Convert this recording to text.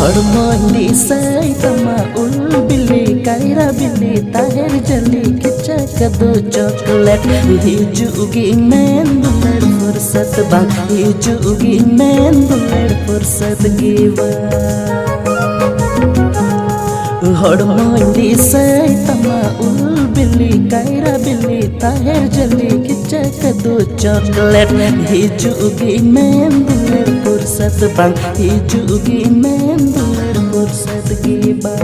हड़मोली सई तमा उल बिल्ली कायरा बिल्ली ताहिर जली किचक दो चॉकलेट हिजुगी मैन दुलर फुर्सत बा हिजुगी मैन दुलर फुर्सत गिवा हड़मोली सई तमा उल बिल्ली कायरा बिल्ली ताहिर जली किचक दो चॉकलेट हिजुगी मैन दुलर फुर्सत बा हिजुगी मैन दुलर फुर्सत गिवा।